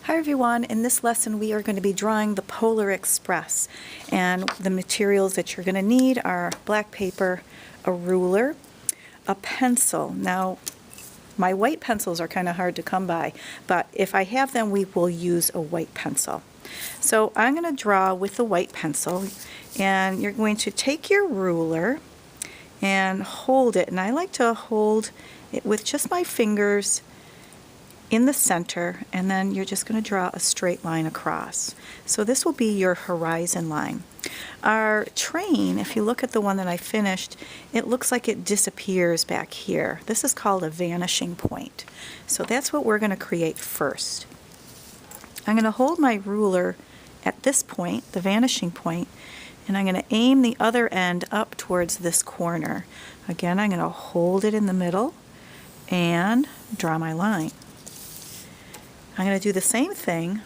Hi everyone, in this lesson we are going to be drawing the Polar Express, and the materials that you're going to need are black paper, a ruler, a pencil. Now my white pencils are kind of hard to come by, but if I have them we will use a white pencil. So I'm going to draw with the white pencil, and you're going to take your ruler and hold it, and I like to hold it with just my fingers in the center, and then you're just going to draw a straight line across. So this will be your horizon line. Our train, if you look at the one that I finished, it looks like it disappears back here. This is called a vanishing point. So that's what we're going to create first. I'm going to hold my ruler at this point, the vanishing point, and I'm going to aim the other end up towards this corner. Again, I'm going to hold it in the middle and draw my line. I'm going to do the same thing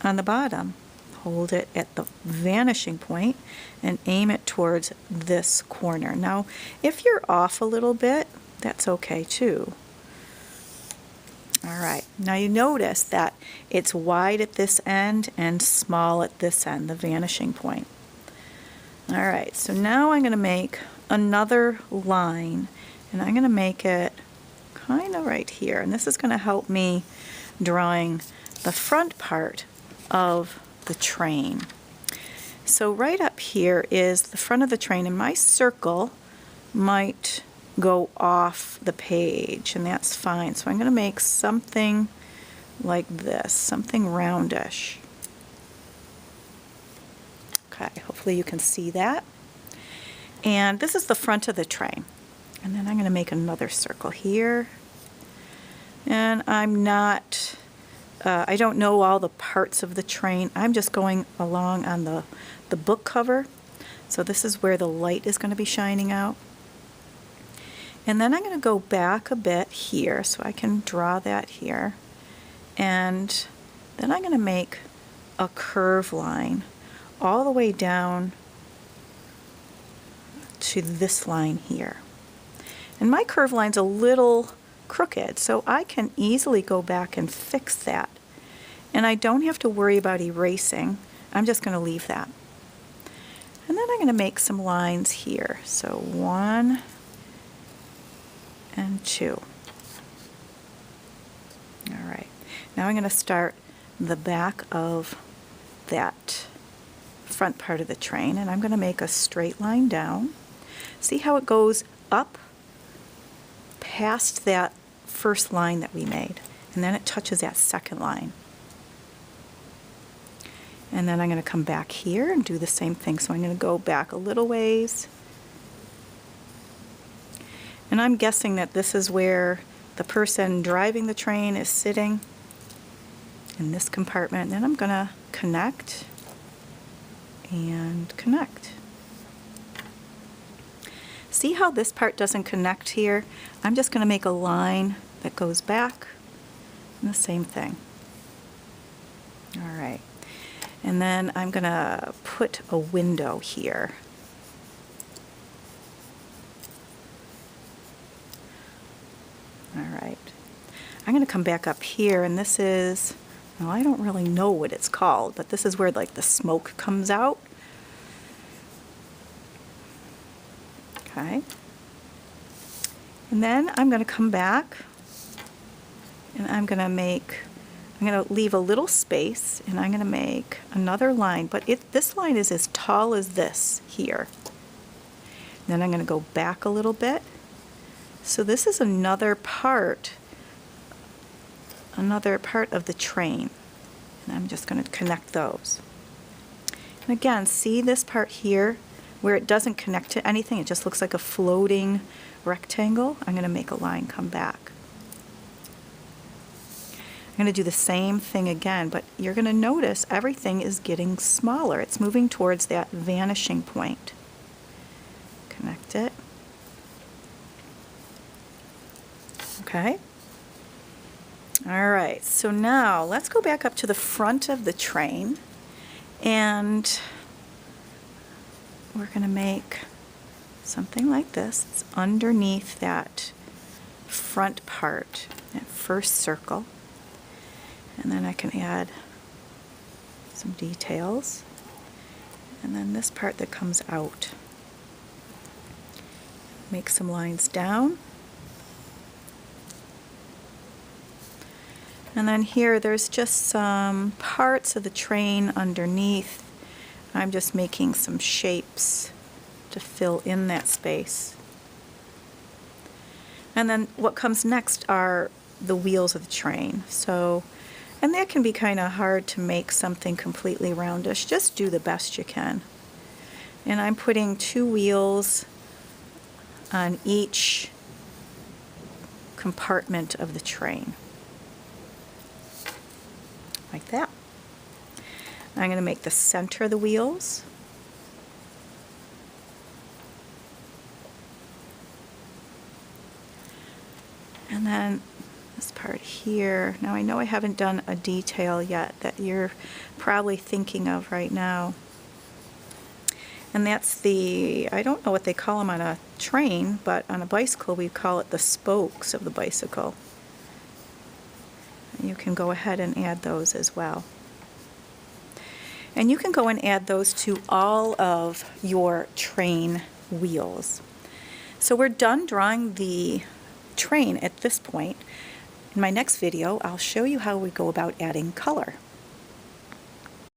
on the bottom. Hold it at the vanishing point and aim it towards this corner. Now, if you're off a little bit, that's okay too. All right, now you notice that it's wide at this end and small at this end, the vanishing point. All right, so now I'm going to make another line, and I'm going to make it kind of right here, and this is going to help me drawing the front part of the train. So right up here is the front of the train, and my circle might go off the page, and that's fine. So I'm going to make something like this, something roundish. Okay, hopefully you can see that. And this is the front of the train. And then I'm going to make another circle here. And I'm not, I don't know all the parts of the train. I'm just going along on the book cover. So this is where the light is going to be shining out. And then I'm going to go back a bit here so I can draw that here. And then I'm going to make a curve line all the way down to this line here. And my curve line's a little crooked, so I can easily go back and fix that. And I don't have to worry about erasing. I'm just going to leave that. And then I'm going to make some lines here. So 1 and 2. All right. Now I'm going to start the back of that front part of the train, and I'm going to make a straight line down. See how it goes up past that first line that we made, and then it touches that second line. And then I'm going to come back here and do the same thing. So I'm going to go back a little ways, and I'm guessing that this is where the person driving the train is sitting, in this compartment. And then I'm going to connect and connect. See how this part doesn't connect here? I'm just going to make a line that goes back, and the same thing. All right. And then I'm going to put a window here. All right. I'm going to come back up here, and this is, well, I don't really know what it's called, but this is where like the smoke comes out. Okay. And then I'm going to come back, and I'm going to leave a little space, and I'm going to make another line, but this line is as tall as this here. Then I'm going to go back a little bit. So this is another part of the train, and I'm just going to connect those. And again, see this part here where it doesn't connect to anything, it just looks like a floating rectangle? I'm going to make a line come back. I'm going to do the same thing again, but you're going to notice everything is getting smaller. It's moving towards that vanishing point. Connect it. Okay. All right, so now let's go back up to the front of the train, and we're going to make something like this. It's underneath that front part, that first circle. And then I can add some details. And then this part that comes out. Make some lines down. And then here there's just some parts of the train underneath. I'm just making some shapes to fill in that space. And then what comes next are the wheels of the train. And that can be kind of hard to make something completely roundish. Just do the best you can. And I'm putting 2 wheels on each compartment of the train. Like that. I'm going to make the center of the wheels. And then this part here. Now I know I haven't done a detail yet that you're probably thinking of right now. And that's I don't know what they call them on a train, but on a bicycle we call it the spokes of the bicycle. And you can go ahead and add those as well. And you can go and add those to all of your train wheels. So we're done drawing the train at this point. In my next video, I'll show you how we go about adding color.